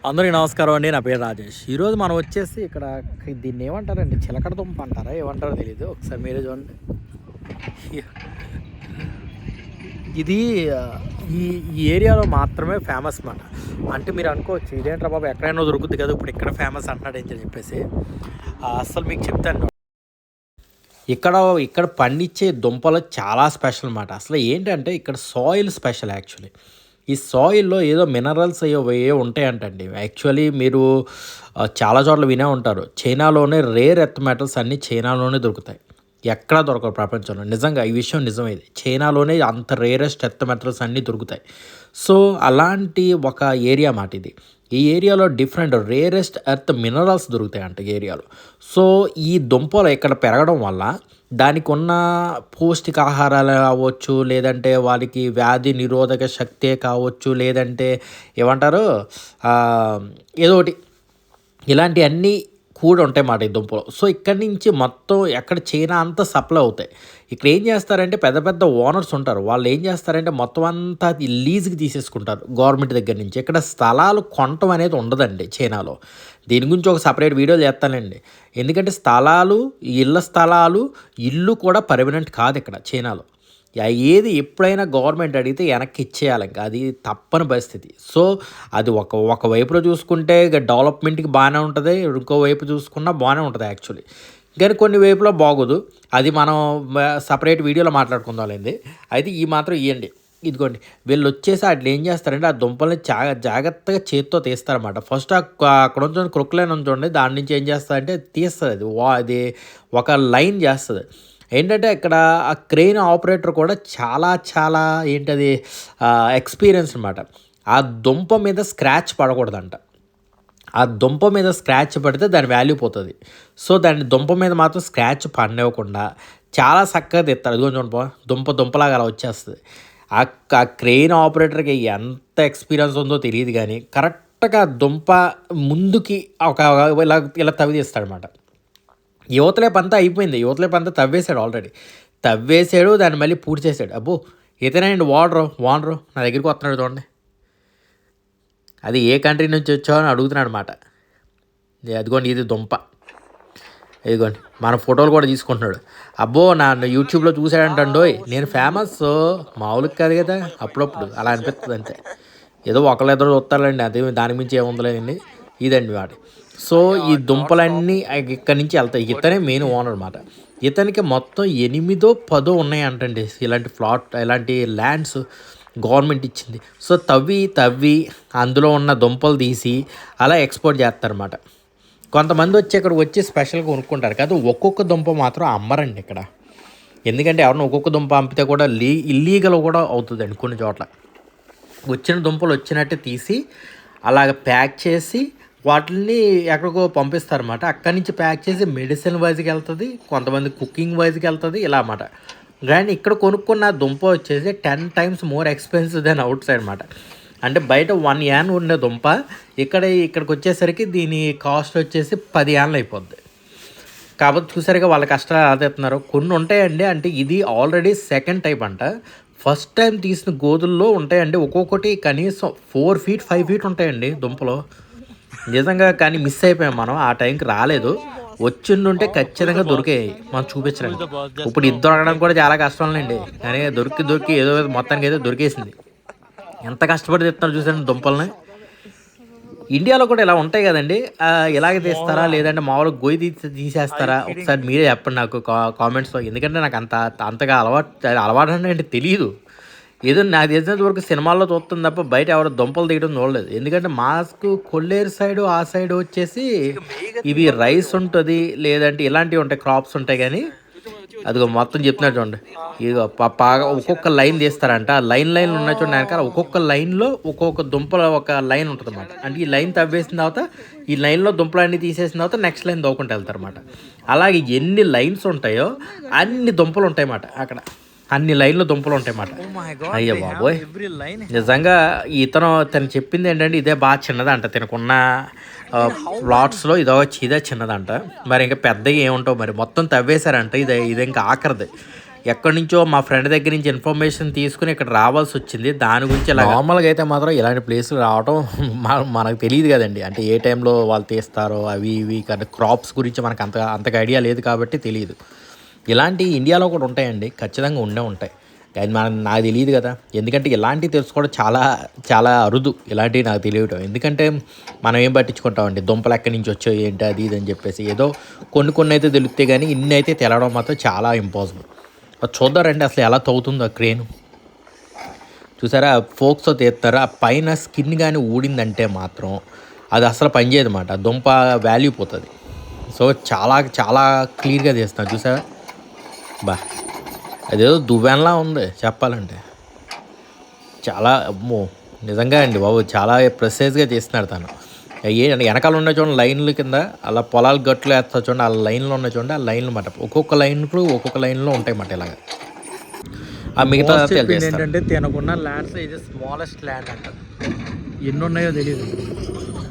అందరికీ నమస్కారం అండి. నా పేరు రాజేష్. ఈరోజు మనం వచ్చేసి ఇక్కడ దీన్ని ఏమంటారండి, చిలకడ దుంప అంటారా ఏమంటారో తెలియదు. ఒకసారి మీరే చూడండి. ఇది ఈ ఈ ఏరియాలో మాత్రమే ఫేమస్ మాట. అంటే మీరు అనుకోవచ్చు ఇదేంట్రా బాబు ఎక్కడైనా దొరుకుతుంది కదా, ఇప్పుడు ఇక్కడ ఫేమస్ అంటున్నాడు అని చెప్పేసి. అసలు మీకు చెప్తాను, ఇక్కడ ఇక్కడ పండించే దుంపలు చాలా స్పెషల్ మాట. అసలు ఏంటంటే ఇక్కడ సాయిల్ స్పెషల్ యాక్చువల్లీ. ఈ సాయిల్‌లో ఏదో మినరల్స్ ఏవో ఉంటాయంటండి. యాక్చువల్లీ మీరు చాలా చోట్ల వినే ఉంటారు. చైనాలోనే రేర్ ఎర్త్ మెటల్స్ అన్నీ చైనాలోనే దొరుకుతాయి. ఎక్కడా దొరకవు ప్రపంచంలో. నిజంగా ఈ విషయం నిజమే ఇది. చైనాలోనే అంత రేరెస్ట్ ఎర్త్ మెటల్స్ అన్నీ దొరుకుతాయి. సో అలాంటి ఒక ఏరియా మాట ఇది. ఈ ఏరియాలో డిఫరెంట్ రేరెస్ట్ ఎర్త్ మినరల్స్ దొరుకుతాయంట ఈ ఏరియాలో. సో ఈ దుంపలు ఇక్కడ పెరగడం వల్ల దానికి ఉన్న పౌష్టికాహారాలు కావచ్చు, లేదంటే వాళ్ళకి వ్యాధి నిరోధక శక్తే కావచ్చు, లేదంటే ఏమంటారు ఏదో ఒకటి ఇలాంటివన్నీ కూడా ఉంటాయి మాట ఈ దుంపలు. సో ఇక్కడి నుంచి మొత్తం ఎక్కడ చైనా అంతా సప్లై అవుతాయి. ఇక్కడ ఏం చేస్తారంటే పెద్ద పెద్ద ఓనర్స్ ఉంటారు. వాళ్ళు ఏం చేస్తారంటే మొత్తం అంతా లీజ్కి తీసేసుకుంటారు గవర్నమెంట్ దగ్గర నుంచి. ఇక్కడ స్థలాలు కొనటం అనేది ఉండదండి చైనాలో. దీని గురించి ఒక సపరేట్ వీడియో చేస్తానండి. ఎందుకంటే స్థలాలు ఇల్లు కూడా పర్మనెంట్ కాదు ఇక్కడ చైనాలో. ఏది ఎప్పుడైనా గవర్నమెంట్ అడిగితే వెనక్కి ఇచ్చేయాలి, ఇంకా అది తప్పని పరిస్థితి. సో అది ఒకవైపులో చూసుకుంటే డెవలప్మెంట్కి బాగానే ఉంటుంది, ఇంకోవైపు చూసుకున్నా బాగానే ఉంటుంది యాక్చువల్లీ. కానీ కొన్ని వైపులో బాగోదు. అది మనం సపరేట్ వీడియోలో మాట్లాడుకుందాంలేండి. అయితే ఈ మాత్రం ఇవ్వండి. ఇదిగోండి వీళ్ళు వచ్చేసి అట్లా ఏం చేస్తారంటే ఆ దుంపల్ని జాగ్రత్తగా చేతితో తీస్తారన్నమాట. ఫస్ట్ అక్కడ నుంచి క్రొక్లైన్ ఉంచండి, దాని నుంచి ఏం చేస్తారంటే తీస్తుంది. అది ఒక లైన్ చేస్తుంది. ఏంటంటే ఇక్కడ ఆ క్రెయిన్ ఆపరేటర్ కూడా చాలా ఏంటది ఎక్స్పీరియన్స్ అనమాట. ఆ దుంప మీద స్క్రాచ్ పడకూడదంట. ఆ దుంప మీద స్క్రాచ్ పడితే దాని వాల్యూ పోతుంది. సో దాని దుంప మీద మాత్రం స్క్రాచ్ పడనివ్వకుండా చాలా చక్కగా తెస్తారు. అది కొంచెం దుంపలాగా అలా వచ్చేస్తుంది. ఆ క్రెయిన్ ఆపరేటర్కి ఎంత ఎక్స్పీరియన్స్ ఉందో తెలియదు, కానీ కరెక్ట్గా దుంప ముందుకి ఇలా తవ్వి తీస్తాడనమాట. యువతలేపు అంతా అయిపోయింది. యువతలేపు అంతా తవ్వేశాడు, ఆల్రెడీ తవ్వేశాడు, దాన్ని మళ్ళీ పూర్తి చేశాడు. అబ్బో ఇతనేండి ఓనరు నా దగ్గరికి వస్తున్నాడు చూడండి. అది ఏ కంట్రీ నుంచి వచ్చావు అని అడుగుతున్నాడు అనమాట. అదిగోండి ఇది దుంప, ఇదిగోండి మన ఫోటోలు కూడా తీసుకుంటున్నాడు. అబ్బో నన్ను యూట్యూబ్లో చూశాడంటండోయ్, నేను ఫేమస్ మామూలుగా కాదు కదా, అప్పుడప్పుడు అలా అనిపిస్తుంది అంతే. ఏదో ఒకళ్ళిద్దరు చూస్తారండి, అదే దాని మించి ఏముందలేదండి. ఇదండి వాటి. సో ఈ దుంపలన్నీ ఇక్కడి నుంచి వెళ్తాయి. ఇతనే మెయిన్ ఓనర్ అనమాట. ఇతనికి మొత్తం 8-10 ఉన్నాయి అంటండి ఇలాంటి ల్యాండ్స్ గవర్నమెంట్ ఇచ్చింది. సో తవ్వి అందులో ఉన్న దుంపలు తీసి అలా ఎక్స్పోర్ట్ చేస్తారన్నమాట. కొంతమంది వచ్చి స్పెషల్గా కొనుక్కుంటారు కదా, ఒక్కొక్క దుంప మాత్రం అమ్మరండి ఇక్కడ. ఎందుకంటే ఎవరిని ఒక్కొక్క దుంప అమ్మితే కూడా ఇల్లీగల్ కూడా అవుతుందండి కొన్ని చోట్ల. వచ్చిన దుంపలు వచ్చినట్టు తీసి అలాగ ప్యాక్ చేసి వాటిని ఎక్కడికో పంపిస్తారన్నమాట. అక్కడి నుంచి ప్యాక్ చేసి మెడిసిన్ వైజ్కి వెళ్తుంది, కొంతమంది కుకింగ్ వైజ్కి వెళ్తుంది, ఇలా అన్నమాట. కానీ ఇక్కడ కొనుక్కున్న దుంప వచ్చేసి 10 times more expensive than out side అనమాట. అంటే బయట 1 యాన్ ఉండే దుంప ఇక్కడికి వచ్చేసరికి దీని కాస్ట్ వచ్చేసి 10 యాన్లు అయిపోద్ది. కాబట్టి చూసారుగా వాళ్ళ కష్టాలు ఆదేస్తున్నారు. కొన్ని ఉంటాయండి, అంటే ఇది ఆల్రెడీ సెకండ్ టైప్ అంట. ఫస్ట్ టైం తీసిన గోధుల్లో ఉంటాయండి, ఒక్కొక్కటి కనీసం 4 feet 5 feet ఉంటాయండి దుంపలు నిజంగా. కానీ మిస్ అయిపోయాం మనం, ఆ టైంకి రాలేదు. వచ్చిండుంటే ఖచ్చితంగా దొరికాయి మనం చూపించడానికి. ఇప్పుడు ఇది దొరకడం కూడా చాలా కష్టంలేండి, కానీ దొరికి ఏదో మొత్తానికి అయితే దొరికేసింది. ఎంత కష్టపడి తెస్తున్నారు చూసారండి దుంపల్ని. ఇండియాలో కూడా ఇలా ఉంటాయి కదండి, ఇలాగే తీస్తారా లేదంటే మామూలుగా గొయ్యి తీసేస్తారా? ఒకసారి మీరే చెప్పండి నాకు కామెంట్స్లో. ఎందుకంటే నాకు అంతగా అలవాటు అంటే తెలియదు. ఏదో నాకు తెలిసినంత వరకు సినిమాల్లో చూస్తుంది తప్ప బయట ఎవరు దుంపలు తీయడం చూడలేదు. ఎందుకంటే మాస్కు కొల్లేరు సైడు ఆ సైడ్ వచ్చేసి ఇవి రైస్ ఉంటుంది, లేదంటే ఇలాంటివి ఉంటాయి, క్రాప్స్ ఉంటాయి. కానీ అదిగో మొత్తం చెప్తున్నాడు చూడండి. ఇదిగో ఒక్కొక్క లైన్ తీస్తారంట. ఆ లైన్ ఉన్న చూడండి వెనకాల ఒక్కొక్క లైన్లో ఒక్కొక్క దుంపల ఒక లైన్ ఉంటుంది అన్నమాట. అంటే ఈ లైన్ తవ్వేసిన తర్వాత ఈ లైన్లో దుంపలన్నీ తీసేసిన తర్వాత నెక్స్ట్ లైన్ దోకుంటూ వెళ్తారన్నమాట. అలాగే ఎన్ని లైన్స్ ఉంటాయో అన్ని దుంపలు ఉంటాయి అన్నమాట. అక్కడ అన్ని లైన్లో దుంపలు ఉంటాయన్నమాట. అయ్యో బాబోయ్, నిజంగా తను చెప్పింది ఏంటంటే ఇదే బాగా చిన్నదంట. తినకున్న ప్లాట్స్లో ఇదే చిన్నదంట. మరి ఇంకా పెద్దగా ఏముంటావు మరి, మొత్తం తవ్వేశారంట. ఇది ఇంకా ఆఖరిది. ఎక్కడి నుంచో మా ఫ్రెండ్ దగ్గర నుంచి ఇన్ఫర్మేషన్ తీసుకుని ఇక్కడ రావాల్సి వచ్చింది. దాని గురించి ఇలా నార్మల్గా అయితే మాత్రం ఇలాంటి ప్లేసులు రావడం మనకు తెలియదు కదండి. అంటే ఏ టైంలో వాళ్ళు తీస్తారో అవి ఇవి కానీ క్రాప్స్ గురించి మనకు అంతగా ఐడియా లేదు కాబట్టి తెలియదు. ఇలాంటి ఇండియాలో కూడా ఉంటాయండి, ఖచ్చితంగా ఉంటాయి కానీ నాకు తెలియదు కదా. ఎందుకంటే ఇలాంటివి తెలుసుకోవడం చాలా చాలా అరుదు, ఇలాంటివి నాకు తెలియటం. ఎందుకంటే మనం ఏం పట్టించుకుంటామండి, దుంపలు ఎక్కడి నుంచి వచ్చాయి ఏంటి అది ఇది అని చెప్పేసి. ఏదో కొన్ని అయితే తెలుస్తాయి కానీ ఇన్ని అయితే తెలవడం మాత్రం చాలా ఇంపాసిబుల్. చూద్దారండి అసలు ఎలా తవ్వుతుందో ఆ క్రేను. చూసారా, ఫోక్స్తో తీస్తారు. ఆ పైన స్కిన్ కానీ ఊడిందంటే మాత్రం అది అసలు పనిచేయదు అన్నమాట, దుంప వాల్యూ పోతుంది. సో చాలా చాలా క్లియర్గా తీస్తాను చూసారా. అదేదో దువ్వెనలా ఉంది చెప్పాలంటే. చాలా అమ్మో నిజంగా అండి బాబు, చాలా ప్రెసైజ్గా తీస్తున్నాడు తను. వెనకాల ఉన్న చూడండి లైన్ల కింద అలా పొలాలు గట్లు వేస్తా చూడండి, ఆ లైన్లో ఉన్న చూడండి, ఆ లైన్లు మాట ఒక్కొక్క లైన్లో ఉంటాయి అన్నమాట ఇలాగ. ఆ మిగతా ఏంటంటే తినకున్న ల్యాండ్స్ ఇది స్మాలెస్ట్ ల్యాండ్ అంట. ఎన్ని ఉన్నాయో తెలియదు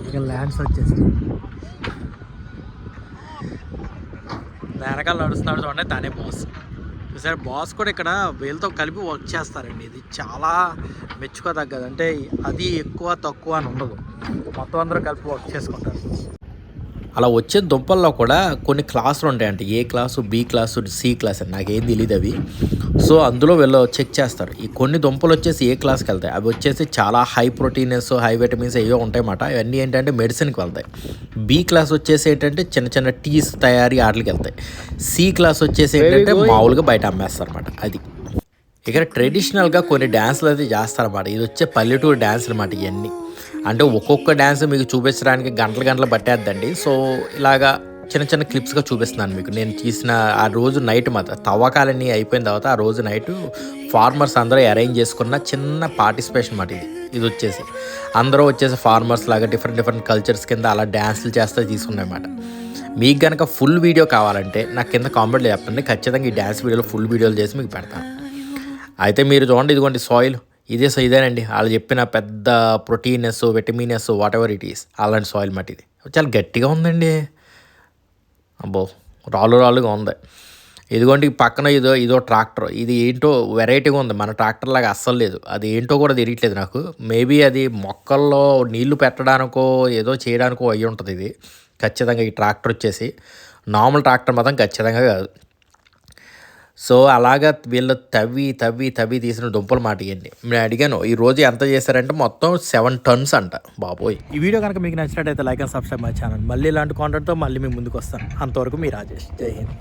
ఇక ల్యాండ్స్ వచ్చేసి. వెనకాల నడుస్తున్నాడు చూడండి, తనే బాస్. సరే బాస్ కూడా ఇక్కడ వీళ్ళతో కలిపి వర్క్ చేస్తారండి. ఇది చాలా మెచ్చుకోదగ్గది. అంటే అది ఎక్కువ తక్కువ అని ఉండదు, మొత్తం అందరూ కలిపి వర్క్ చేసుకుంటారు. అలా వచ్చే దుంపల్లో కూడా కొన్ని క్లాసులు ఉంటాయంట, A class, B class, C class అని నాకేం తెలియదు అవి. సో అందులో వీళ్ళు చెక్ చేస్తారు. ఈ కొన్ని దుంపలు వచ్చేసి ఏ క్లాస్కి వెళ్తాయి, అవి వచ్చేసి చాలా హై ప్రోటీన్స్ హై విటమిన్స్ ఏవో ఉంటాయన్నమాట. ఇవన్నీ ఏంటంటే మెడిసిన్కి వెళ్తాయి. బి క్లాస్ వచ్చేసి ఏంటంటే చిన్న చిన్న టీస్ తయారీ వాటికి వెళ్తాయి. సి క్లాస్ వచ్చేసి ఏంటంటే మామూలుగా బయట అమ్మేస్తారు అన్నమాట. అది ఇక్కడ ట్రెడిషనల్గా కొన్ని డ్యాన్సులు అయితే చేస్తారన్నమాట. ఇది వచ్చే పల్లెటూరు డ్యాన్స్ అనమాట ఇవన్నీ. అంటే ఒక్కొక్క డ్యాన్స్ మీకు చూపించడానికి గంటలు పట్టేద్దండి. సో ఇలాగా చిన్న క్లిప్స్గా చూపిస్తున్నాను మీకు. నేను తీసిన ఆ రోజు నైట్ మాత్రం తవ్వకాలన్నీ అయిపోయిన తర్వాత ఆ రోజు నైట్ ఫార్మర్స్ అందరూ అరేంజ్ చేసుకున్న చిన్న పార్టిసిపేషన్ అన్నమాట ఇది వచ్చేసి. అందరూ వచ్చేసి ఫార్మర్స్ లాగా డిఫరెంట్ కల్చర్స్ కింద అలా డ్యాన్సులు చేస్తే తీసుకున్నాయన్నమాట. మీకు కనుక ఫుల్ వీడియో కావాలంటే నాకు కింద కామెంట్లో చెప్పండి, ఖచ్చితంగా ఈ డ్యాన్స్ వీడియోలో ఫుల్ వీడియోలు చేసి మీకు పెడతాను. అయితే మీరు చూడండి, ఇదిగోండి సాయిల్ ఇదేనండి వాళ్ళు చెప్పిన పెద్ద ప్రోటీనెస్ విటమినెస్ వాట్ ఎవర్ ఇట్ ఈస్ అలాంటి సాయిల్ మాట. ఇది చాలా గట్టిగా ఉందండి, అబ్బో రాళ్ళుగా ఉంది. ఇదిగోండి పక్కన ఇదో ట్రాక్టర్. ఇది ఏంటో వెరైటీగా ఉంది, మన ట్రాక్టర్ లాగా అస్సలు లేదు. అది ఏంటో కూడా తెలియట్లేదు నాకు. మేబీ అది మొక్కల్లో నీళ్లు పెట్టడానికో ఏదో చేయడానికో అయ్యి ఉంటుంది ఇది ఖచ్చితంగా. ఈ ట్రాక్టర్ వచ్చేసి నార్మల్ ట్రాక్టర్ మాత్రం ఖచ్చితంగా కాదు. సో అలాగా వీళ్ళు తవ్వి తీసిన దుంపలు మాట ఇవ్వండి. నేను అడిగాను ఈరోజు ఎంత చేశారంటే మొత్తం 7 tons అంట. బాబోయ్. ఈ వీడియో కనుక మీకు నచ్చినట్టయితే like and subscribe my channel. మళ్ళీ ఇలాంటి కాంటెంట్తో మళ్ళీ మీ ముందుకు వస్తాను. అంతవరకు మీ రాజేష్. జై హింద్.